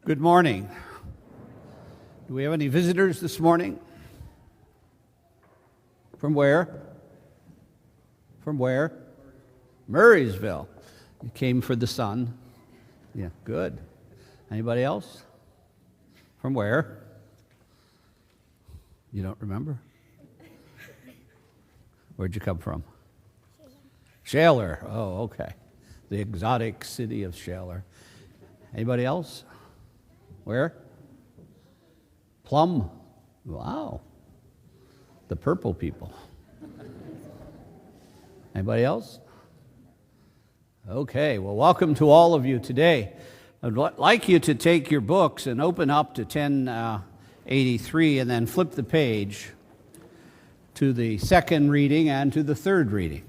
Good morning. Do we have any visitors this morning? From where? From where? Murraysville. You came for the sun. Yeah, good. Anybody else? From where? You don't remember? Where'd you come from? Shaler. Oh, okay. The exotic city of Shaler. Anybody else? Where? Plum. Wow. The purple people. Anybody else? Okay, well, welcome to all of you today. I'd like you to take your books and open up to 1083 and then flip the page to the second reading and to the third reading.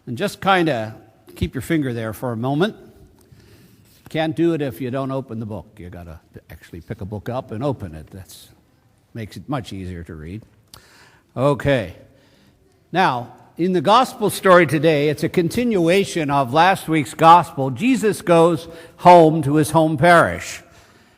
And just kind of keep your finger there for a moment. Can't do it if you don't open the book. You got to actually pick a book up and open it. That makes it much easier to read. Okay. Now, in the gospel story today, it's a continuation of last week's gospel. Jesus goes home to his home parish.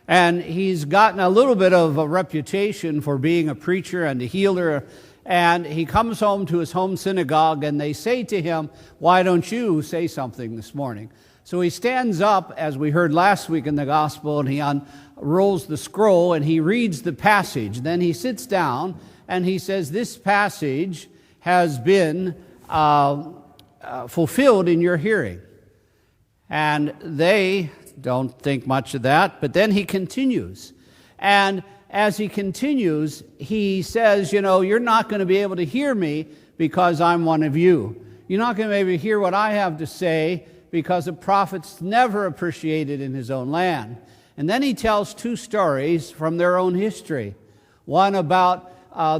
And he's gotten a little bit of a reputation for being a preacher and a healer. And he comes home to his home synagogue, and they say to him, "Why don't you say something this morning?" So he stands up, as we heard last week in the gospel, and he unrolls the scroll, and he reads the passage. Then he sits down, and he says, "This passage has been fulfilled in your hearing." And they don't think much of that, but then he continues. And as he continues, he says, you're not going to be able to hear me because I'm one of you. You're not going to be able to hear what I have to say because a prophet's never appreciated in his own land. And then he tells two stories from their own history. One about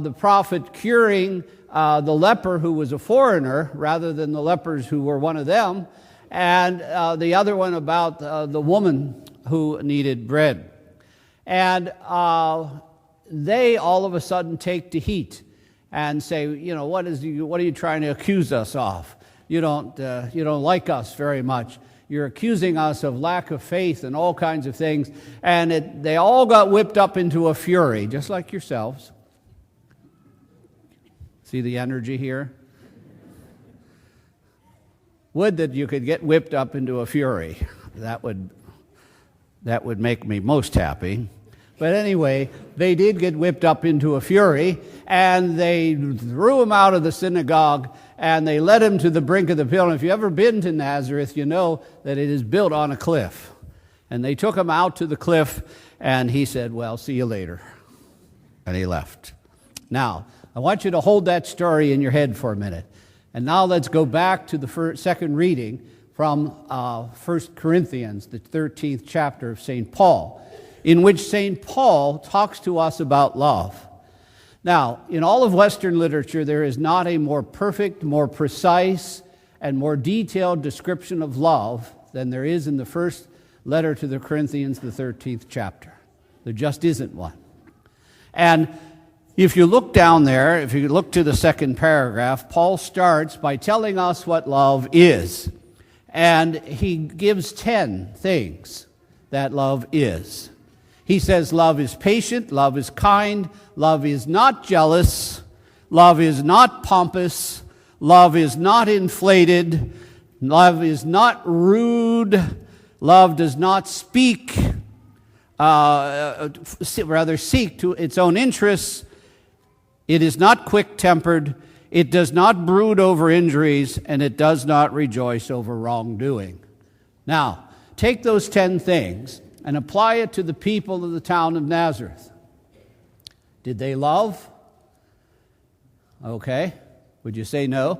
the prophet curing the leper who was a foreigner rather than the lepers who were one of them, and the other one about the woman who needed bread. And they all of a sudden take to heat and say, what are you trying to accuse us of? You don't like us very much. You're accusing us of lack of faith and all kinds of things. And they all got whipped up into a fury, just like yourselves. See the energy here? Would that you could get whipped up into a fury. That would make me most happy. But anyway, they did get whipped up into a fury, and they threw him out of the synagogue, and they led him to the brink of the hill. And if you've ever been to Nazareth, you know that it is built on a cliff. And they took him out to the cliff, and he said, "Well, see you later." And he left. Now, I want you to hold that story in your head for a minute. And now let's go back to the second reading from 1 Corinthians, the 13th chapter of St. Paul, in which St. Paul talks to us about love. Now, in all of Western literature, there is not a more perfect, more precise, and more detailed description of love than there is in the first letter to the Corinthians, the 13th chapter. There just isn't one. And if you look down there, if you look to the second paragraph, Paul starts by telling us what love is. And he gives 10 things that love is. He says love is patient, love is kind, love is not jealous, love is not pompous, love is not inflated, love is not rude, love does not seek to its own interests, it is not quick-tempered, it does not brood over injuries, and it does not rejoice over wrongdoing. Now, take those 10 things and apply it to the people of the town of Nazareth. Did they love? Okay. Would you say no?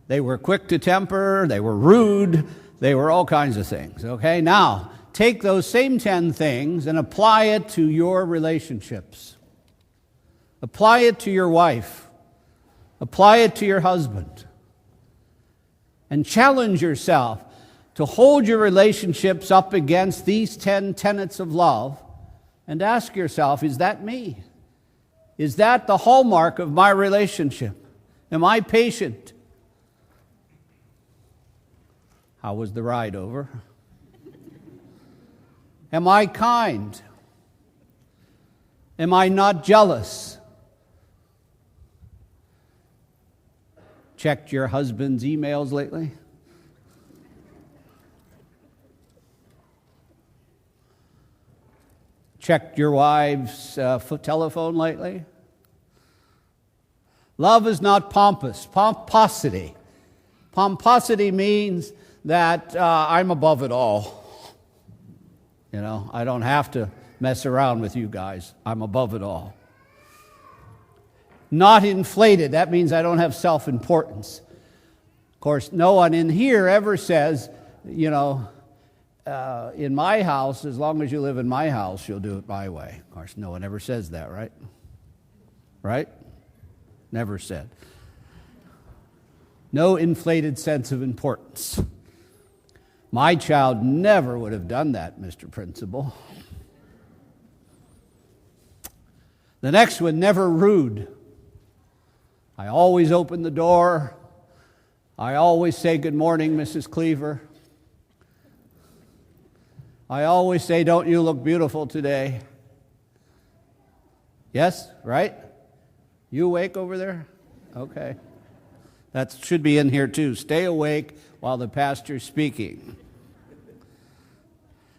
They were quick to temper, they were rude, they were all kinds of things. Okay. Now, take those same 10 things and apply it to your relationships. Apply it to your wife. Apply it to your husband. And challenge yourself to hold your relationships up against these 10 tenets of love and ask yourself, is that me? Is that the hallmark of my relationship? Am I patient? How was the ride over? Am I kind? Am I not jealous? Checked your husband's emails lately? Checked your wife's telephone lately? Love is not pompous. Pomposity. Pomposity means that I'm above it all. You know, I don't have to mess around with you guys. I'm above it all. Not inflated. That means I don't have self-importance. Of course, no one in here ever says, you know, in my house, as long as you live in my house, you'll do it my way. Of course, no one ever says that, right? Right? Never said. No inflated sense of importance. My child never would have done that, Mr. Principal. The next one, never rude. I always open the door. I always say, good morning, Mrs. Cleaver. I always say, don't you look beautiful today? Yes, right? You awake over there? Okay. That should be in here too. Stay awake while the pastor's speaking.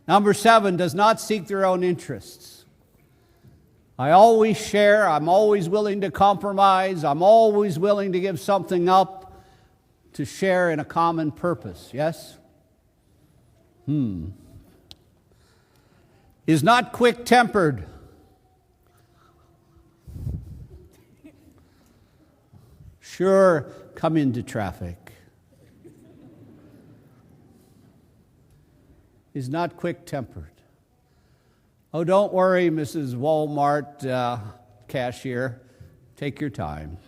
Number 7, does not seek their own interests. I always share. I'm always willing to compromise. I'm always willing to give something up to share in a common purpose. Yes? Is not quick-tempered. Sure, come into traffic. Is not quick-tempered. Oh, don't worry, Mrs. Walmart cashier. Take your time.